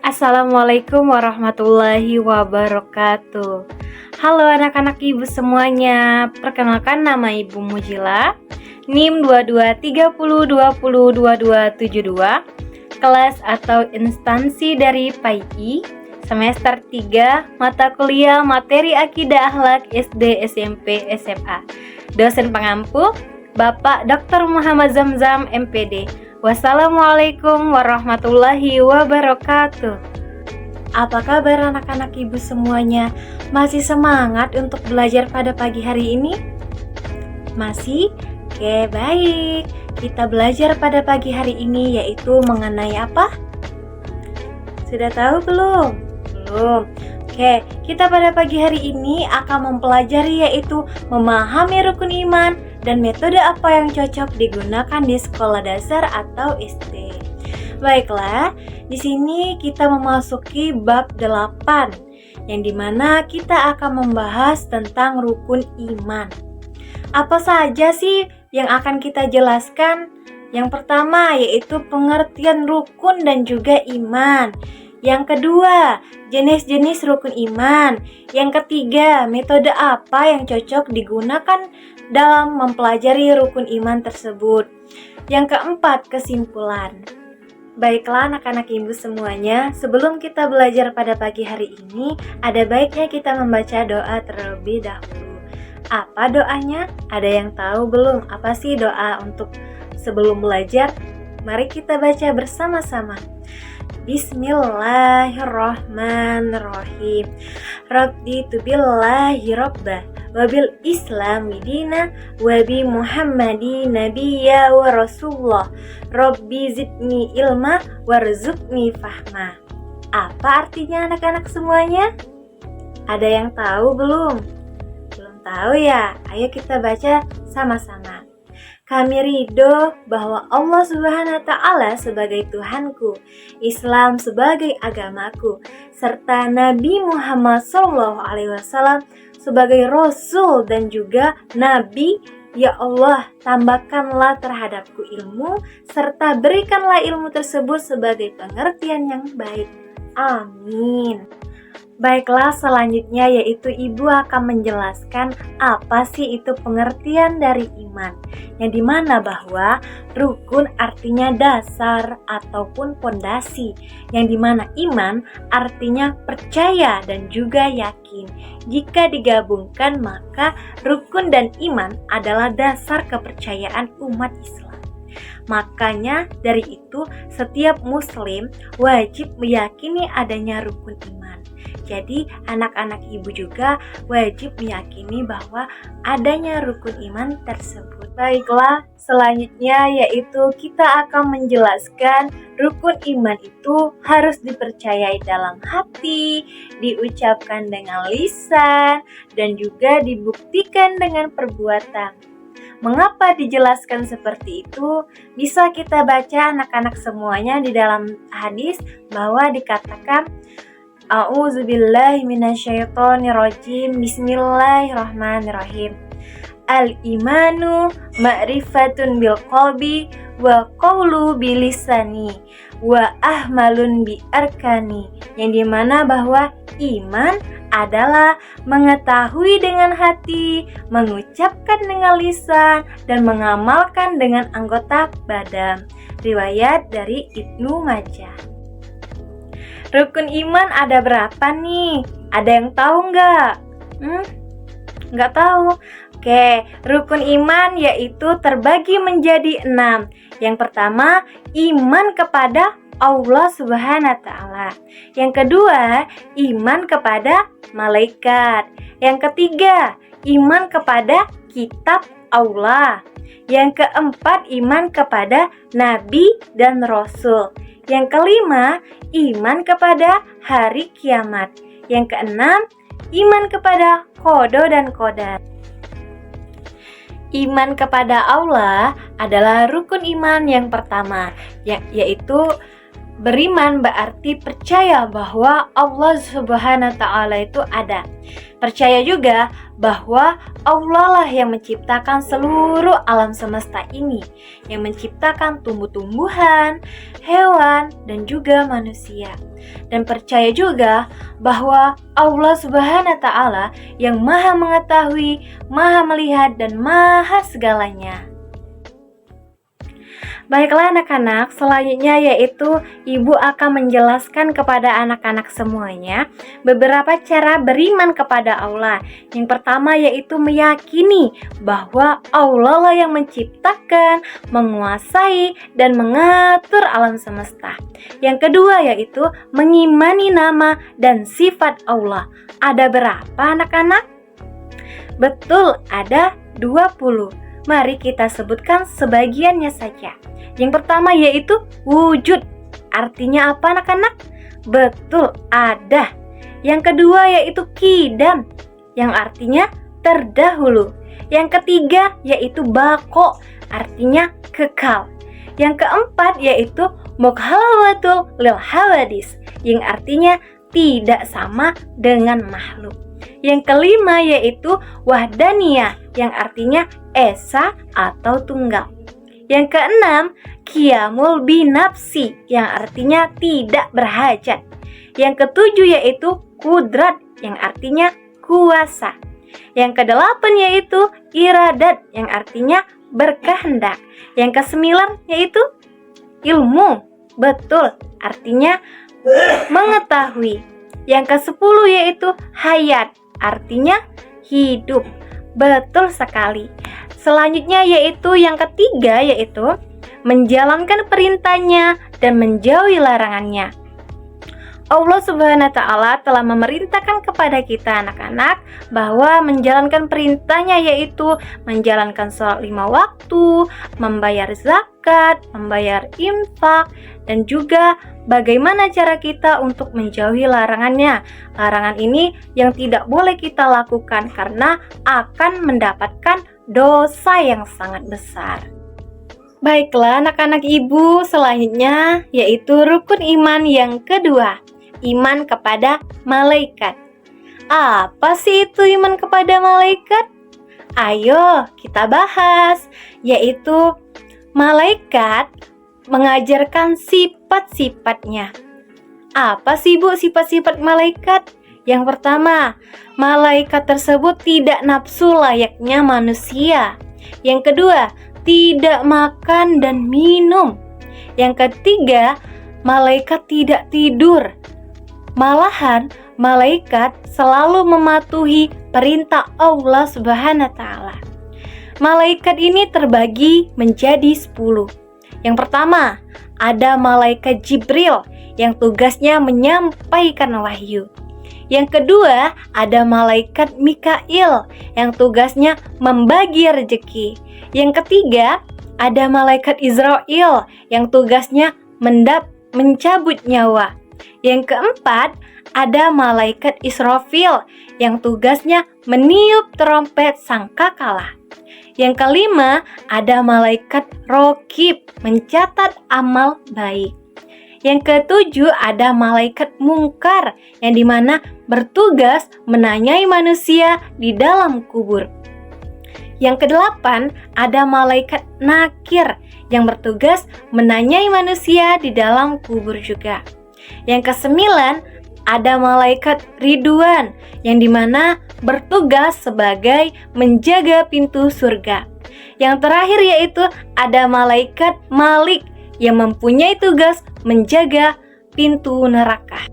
Assalamualaikum warahmatullahi wabarakatuh. Halo anak-anak ibu semuanya. Perkenalkan, nama Ibu Mujila, NIM 2230202272, kelas atau instansi dari PAII, semester 3, mata kuliah materi akidah akhlak SD, SMP, SMA. Dosen pengampu Bapak Dr. Muhammad Zamzam, MPD. Wassalamualaikum warahmatullahi wabarakatuh. Apa kabar anak-anak ibu semuanya? Masih semangat untuk belajar pada pagi hari ini? Masih? Oke, baik. Kita belajar pada pagi hari ini yaitu mengenai apa? Sudah tahu belum? Belum. Oke, kita pada pagi hari ini akan mempelajari yaitu memahami rukun iman dan metode apa yang cocok digunakan di sekolah dasar atau SD. Baiklah, di sini kita memasuki bab 8, yang dimana kita akan membahas tentang rukun iman. Apa saja sih yang akan kita jelaskan? Yang pertama yaitu pengertian rukun dan juga iman. Yang kedua, jenis-jenis rukun iman. Yang ketiga, metode apa yang cocok digunakan dalam mempelajari rukun iman tersebut. Yang keempat, kesimpulan. Baiklah anak-anak ibu semuanya, sebelum kita belajar pada pagi hari ini, ada baiknya kita membaca doa terlebih dahulu. Apa doanya? Ada yang tahu belum? Apa sih doa untuk sebelum belajar? Mari kita baca bersama-sama. Bismillahirrahmanirrahim. Raditu billahi rabbah wabil islami dina wabi muhammadi nabiyya wa rasulullah. Rabbi zidni ilma warzuqni fahma. Apa artinya anak-anak semuanya? Ada yang tahu belum? Belum tahu ya? Ayo kita baca sama-sama. Kami ridho bahwa Allah Subhanahu wa Ta'ala sebagai Tuhanku, Islam sebagai agamaku, serta Nabi Muhammad SAW sebagai Rasul dan juga Nabi. Ya Allah, tambahkanlah terhadapku ilmu, serta berikanlah ilmu tersebut sebagai pengertian yang baik. Amin. Baiklah, selanjutnya yaitu ibu akan menjelaskan apa sih itu pengertian dari iman, yang dimana bahwa rukun artinya dasar ataupun pondasi, yang dimana iman artinya percaya dan juga yakin. Jika digabungkan maka rukun dan iman adalah dasar kepercayaan umat Islam. Makanya dari itu setiap muslim wajib meyakini adanya rukun iman. Jadi anak-anak ibu juga wajib meyakini bahwa adanya rukun iman tersebut. Baiklah, selanjutnya yaitu kita akan menjelaskan rukun iman itu harus dipercayai dalam hati, diucapkan dengan lisan, dan juga dibuktikan dengan perbuatan. Mengapa dijelaskan seperti itu? Bisa kita baca anak-anak semuanya di dalam hadis bahwa dikatakan A'udzubillahi minasyaitonirrajim. Bismillahirrahmanirrahim. Al-imanu ma'rifatun bil qalbi wa qawlu bilisani wa ahmalun bi arkani. Yang dimana bahwa iman adalah mengetahui dengan hati, mengucapkan dengan lisan, dan mengamalkan dengan anggota badan. Riwayat dari Ibnu Majah. Rukun iman ada berapa nih? Ada yang tahu nggak? Nggak tahu? Oke, rukun iman yaitu terbagi menjadi 6. Yang pertama, iman kepada Allah Subhanahu wa Ta'ala. Yang kedua, iman kepada malaikat. Yang ketiga, iman kepada kitab Allah. Yang keempat, iman kepada nabi dan rasul. Yang kelima, iman kepada hari kiamat. Yang keenam, iman kepada qada dan qadar. Iman kepada Allah adalah rukun iman yang pertama, yaitu Beriman berarti percaya bahwa Allah Subhanahu wa Ta'ala itu ada. Percaya juga bahwa Allah lah yang menciptakan seluruh alam semesta ini, yang menciptakan tumbuh-tumbuhan, hewan, dan juga manusia. Dan percaya juga bahwa Allah Subhanahu wa Ta'ala yang maha mengetahui, maha melihat, dan maha segalanya. Baiklah anak-anak, selanjutnya yaitu Ibu akan menjelaskan kepada anak-anak semuanya beberapa cara beriman kepada Allah. Yang pertama yaitu meyakini bahwa Allah lah yang menciptakan, menguasai, dan mengatur alam semesta. Yang kedua yaitu mengimani nama dan sifat Allah. Ada berapa anak-anak? Betul, ada 20. Mari kita sebutkan sebagiannya saja. Yang pertama yaitu wujud. Artinya apa anak-anak? Betul, ada. Yang kedua yaitu qidam, yang artinya terdahulu. Yang ketiga yaitu baqo, artinya kekal. Yang keempat yaitu mukhalawatul lil hawadis, yang artinya tidak sama dengan makhluk. Yang kelima yaitu wahdaniyah, yang artinya esa atau tunggal. Yang keenam, qiyamul binafsi, yang artinya tidak berhajat. Yang ketujuh yaitu kudrat, yang artinya kuasa. Yang kedelapan yaitu iradat, yang artinya berkehendak. Yang kesembilan yaitu ilmu, betul, artinya mengetahui. Yang kesepuluh yaitu hayat, artinya hidup, betul sekali. Selanjutnya yaitu yang ketiga yaitu menjalankan perintahnya dan menjauhi larangannya. Allah Subhanahu wa Ta'ala telah memerintahkan kepada kita anak-anak bahwa menjalankan perintahnya yaitu menjalankan sholat 5 waktu, membayar zakat, membayar infak, dan juga bagaimana cara kita untuk menjauhi larangannya. Larangan ini yang tidak boleh kita lakukan karena akan mendapatkan dosa yang sangat besar. Baiklah anak-anak ibu, selanjutnya yaitu rukun iman yang kedua, iman kepada malaikat. Apa sih itu iman kepada malaikat? Ayo kita bahas, yaitu malaikat mengajarkan sifat-sifatnya. Apa sih Bu sifat-sifat malaikat? Yang pertama, malaikat tersebut tidak nafsu layaknya manusia. Yang kedua, tidak makan dan minum. Yang ketiga, malaikat tidak tidur. Malahan, malaikat selalu mematuhi perintah Allah Subhanahu wa Ta'ala. Malaikat ini terbagi menjadi 10. Yang pertama, ada malaikat Jibril yang tugasnya menyampaikan wahyu. Yang kedua, ada malaikat Mikail yang tugasnya membagi rezeki. Yang ketiga, ada malaikat Israel yang tugasnya mencabut nyawa. Yang keempat, ada malaikat Israfil yang tugasnya meniup trompet sangkakala. Yang kelima, ada malaikat Raqib mencatat amal baik. Yang ketujuh, ada malaikat Mungkar yang dimana bertugas menanyai manusia di dalam kubur. Yang kedelapan, ada malaikat Nakir yang bertugas menanyai manusia di dalam kubur juga. Yang kesembilan, ada malaikat Ridwan yang dimana bertugas sebagai menjaga pintu surga. Yang terakhir yaitu ada malaikat Malik yang mempunyai tugas menjaga pintu neraka.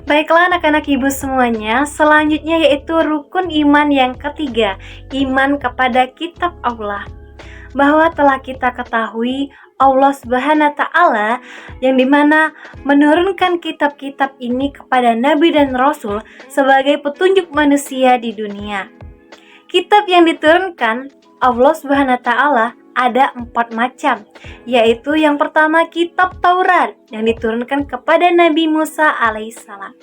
Baiklah anak-anak ibu semuanya, selanjutnya yaitu rukun iman yang ketiga, iman kepada kitab Allah. Bahwa telah kita ketahui Allah Subhanahu wa Ta'ala yang dimana menurunkan kitab-kitab ini kepada Nabi dan Rasul sebagai petunjuk manusia di dunia. Kitab yang diturunkan Allah Subhanahu wa Ta'ala ada 4 macam, yaitu yang pertama kitab Taurat yang diturunkan kepada Nabi Musa alaihissalam.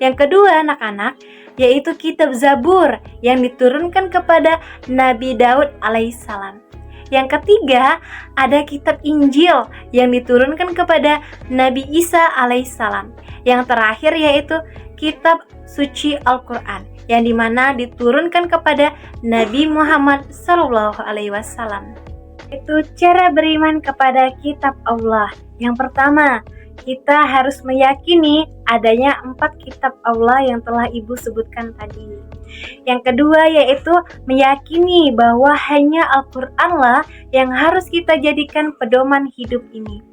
Yang kedua anak-anak yaitu kitab Zabur yang diturunkan kepada Nabi Daud alaihissalam. Yang ketiga, ada kitab Injil yang diturunkan kepada Nabi Isa alaihissalam. Yang terakhir yaitu kitab suci Al-Quran, yang dimana diturunkan kepada Nabi Muhammad SAW. Itu cara beriman kepada kitab Allah. Yang pertama, kita harus meyakini adanya 4 kitab Allah yang telah Ibu sebutkan tadi. Yang kedua yaitu meyakini bahwa hanya Al-Quran lah yang harus kita jadikan pedoman hidup ini.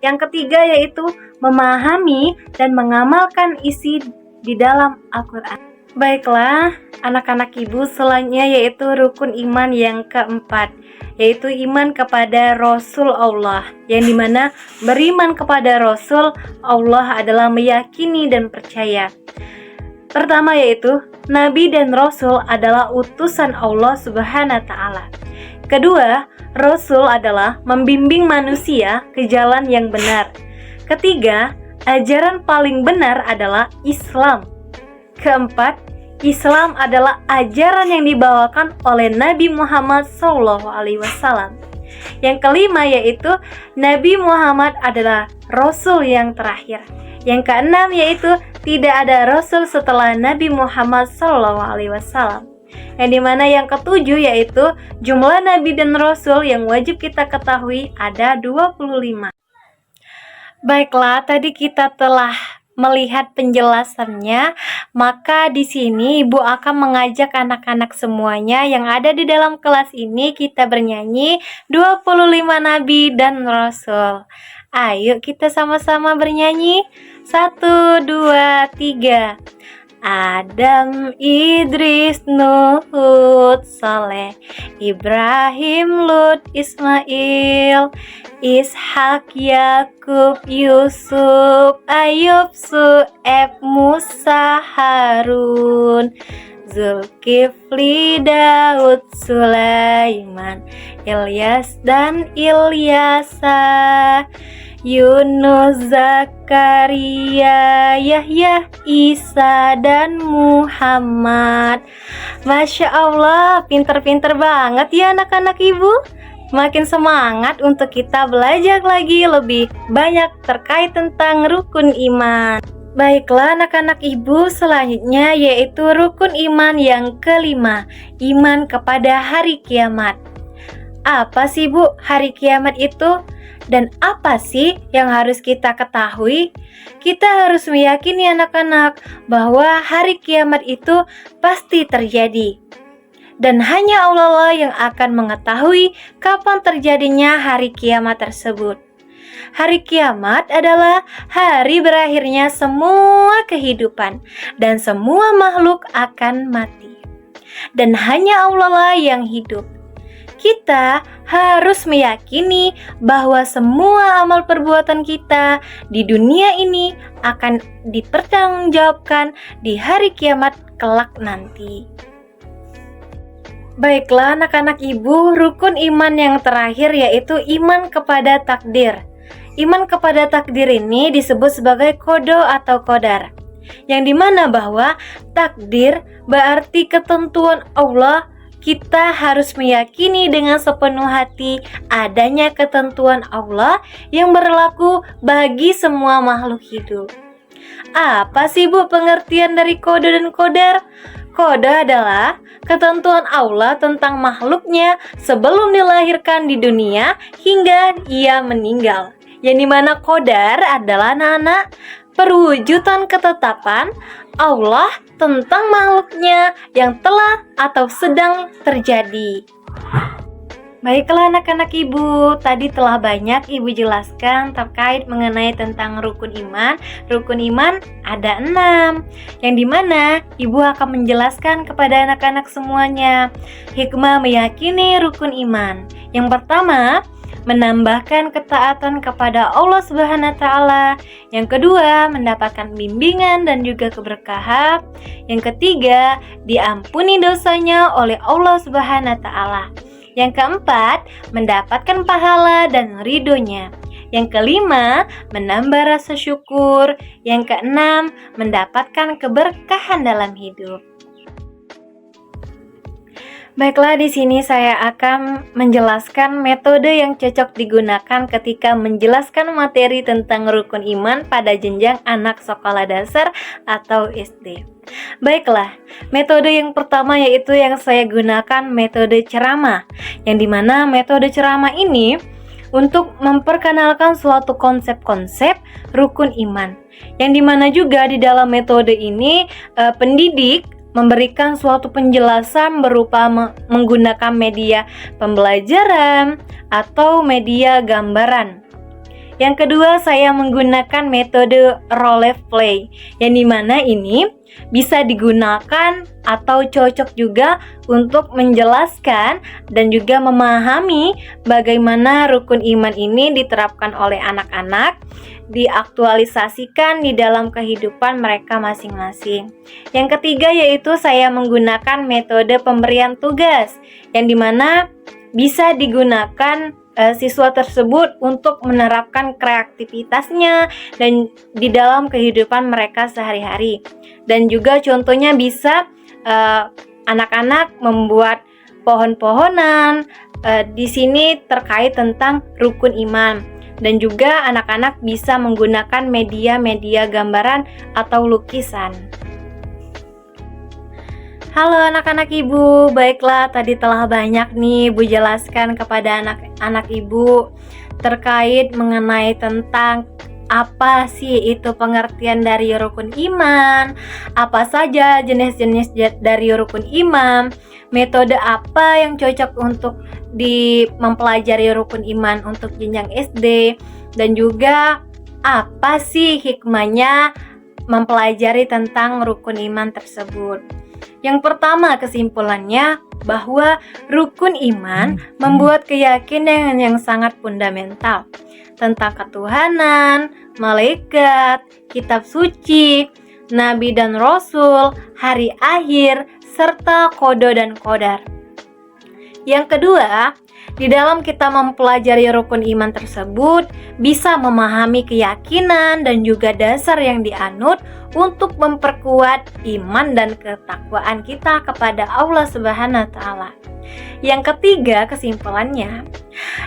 Yang ketiga yaitu memahami dan mengamalkan isi di dalam Al-Quran. Baiklah, anak-anak Ibu, selanjutnya yaitu rukun iman yang keempat, yaitu iman kepada Rasul Allah, yang dimana beriman kepada Rasul Allah adalah meyakini dan percaya. Pertama yaitu Nabi dan Rasul adalah utusan Allah Subhanahu wa Ta'ala. Kedua, Rasul adalah membimbing manusia ke jalan yang benar. Ketiga, ajaran paling benar adalah Islam. Keempat, Islam adalah ajaran yang dibawakan oleh Nabi Muhammad SAW. Yang kelima yaitu Nabi Muhammad adalah Rasul yang terakhir. Yang keenam yaitu tidak ada Rasul setelah Nabi Muhammad SAW. Yang dimana yang ketujuh yaitu jumlah Nabi dan Rasul yang wajib kita ketahui ada 25. Baiklah, tadi kita telah melihat penjelasannya, maka di sini Ibu akan mengajak anak-anak semuanya yang ada di dalam kelas ini kita bernyanyi 25 Nabi dan Rasul. Ayo kita sama-sama bernyanyi. 1, 2, 3. Adam, Idris, Nuh, Hud, Saleh, Ibrahim, Lut, Ismail, Ishak, Yakub, Yusuf, Ayub, Su'eb, Musa, Harun, Zulkifli, Daud, Sulaiman, Ilyas dan Ilyasa, Yunus, Zakaria, Yahya, Isa, dan Muhammad. Masya Allah, pinter-pinter banget ya anak-anak Ibu. Makin semangat untuk kita belajar lagi lebih banyak terkait tentang rukun iman. Baiklah anak-anak Ibu, selanjutnya yaitu rukun iman yang kelima, iman kepada hari kiamat. Apa sih Bu hari kiamat itu? Dan apa sih yang harus kita ketahui? Kita harus meyakini anak-anak bahwa hari kiamat itu pasti terjadi. Dan hanya Allah lah yang akan mengetahui kapan terjadinya hari kiamat tersebut. Hari kiamat adalah hari berakhirnya semua kehidupan dan semua makhluk akan mati. Dan hanya Allah lah yang hidup. Kita harus meyakini bahwa semua amal perbuatan kita di dunia ini akan dipertanggungjawabkan di hari kiamat kelak nanti. Baiklah anak-anak Ibu, rukun iman yang terakhir yaitu iman kepada takdir. Iman kepada takdir ini disebut sebagai qada atau qadar, yang dimana bahwa takdir berarti ketentuan Allah. Kita harus meyakini dengan sepenuh hati adanya ketentuan Allah yang berlaku bagi semua makhluk hidup. Apa sih Bu pengertian dari qada dan qadar? Qada adalah ketentuan Allah tentang makhluknya sebelum dilahirkan di dunia hingga ia meninggal. Yang dimana qadar adalah anak-anak perwujudan ketetapan Allah tentang makhluknya yang telah atau sedang terjadi. Baiklah anak-anak Ibu, tadi telah banyak Ibu jelaskan terkait mengenai tentang rukun iman. Rukun iman ada 6, yang dimana Ibu akan menjelaskan kepada anak-anak semuanya hikmah meyakini rukun iman. Yang pertama, menambahkan ketaatan kepada Allah Subhanahu wa Ta'ala. Yang kedua, mendapatkan bimbingan dan juga keberkahan. Yang ketiga, diampuni dosanya oleh Allah Subhanahu wa Ta'ala. Yang keempat, mendapatkan pahala dan ridhonya. Yang kelima, menambah rasa syukur. Yang keenam, mendapatkan keberkahan dalam hidup. Baiklah, di sini saya akan menjelaskan metode yang cocok digunakan ketika menjelaskan materi tentang rukun iman pada jenjang anak sekolah dasar atau SD. Baiklah, metode yang pertama yaitu yang saya gunakan metode ceramah, yang dimana metode ceramah ini untuk memperkenalkan suatu konsep-konsep rukun iman, yang dimana juga di dalam metode ini pendidik memberikan suatu penjelasan berupa menggunakan media pembelajaran atau media gambaran. Yang kedua, saya menggunakan metode role play, yang dimana ini bisa digunakan atau cocok juga untuk menjelaskan dan juga memahami bagaimana rukun iman ini diterapkan oleh anak-anak, diaktualisasikan di dalam kehidupan mereka masing-masing. Yang ketiga yaitu saya menggunakan metode pemberian tugas, yang dimana bisa digunakan siswa tersebut untuk menerapkan kreativitasnya dan di dalam kehidupan mereka sehari-hari. Dan juga contohnya bisa anak-anak membuat pohon-pohonan di sini terkait tentang rukun iman. Dan juga anak-anak bisa menggunakan media-media gambaran atau lukisan. Halo anak-anak ibu, baiklah tadi telah banyak nih ibu jelaskan kepada anak-anak ibu terkait mengenai tentang apa sih itu pengertian dari rukun iman, apa saja jenis-jenis dari rukun iman, metode apa yang cocok untuk mempelajari rukun iman untuk jenjang SD, dan juga apa sih hikmahnya mempelajari tentang rukun iman tersebut. Yang pertama kesimpulannya bahwa rukun iman membuat keyakinan yang sangat fundamental tentang ketuhanan, malaikat, kitab suci, nabi dan rasul, hari akhir, serta kodo dan qadar. Yang kedua, di dalam kita mempelajari rukun iman tersebut bisa memahami keyakinan dan juga dasar yang dianut untuk memperkuat iman dan ketakwaan kita kepada Allah Subhanahu wa taala. Yang ketiga, kesimpulannya,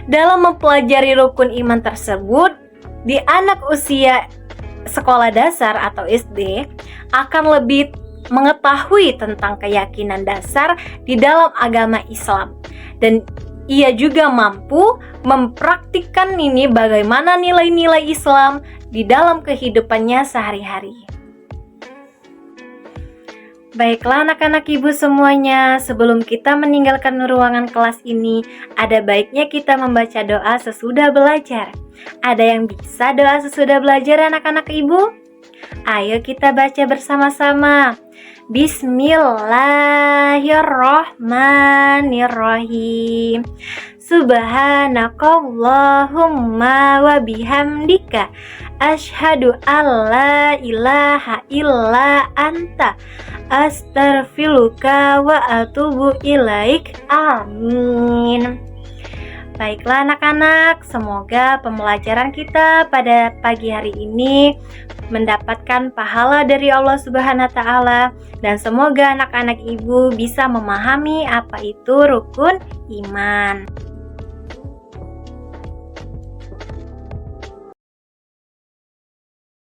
dalam mempelajari rukun iman tersebut di anak usia sekolah dasar atau SD akan lebih mengetahui tentang keyakinan dasar di dalam agama Islam, dan ia juga mampu mempraktikkan ini bagaimana nilai-nilai Islam di dalam kehidupannya sehari-hari. Baiklah anak-anak ibu semuanya, sebelum kita meninggalkan ruangan kelas ini, ada baiknya kita membaca doa sesudah belajar. Ada yang bisa doa sesudah belajar anak-anak ibu? Ayo kita baca bersama-sama. Bismillahirrahmanirrahim. Subhanakallahumma wa bihamdika asyhadu alla ilaha illa anta astaghfiruka wa atubu ilaik. Amin. Baiklah anak-anak, semoga pembelajaran kita pada pagi hari ini mendapatkan pahala dari Allah Subhanahu wa taala, dan semoga anak-anak ibu bisa memahami apa itu rukun iman.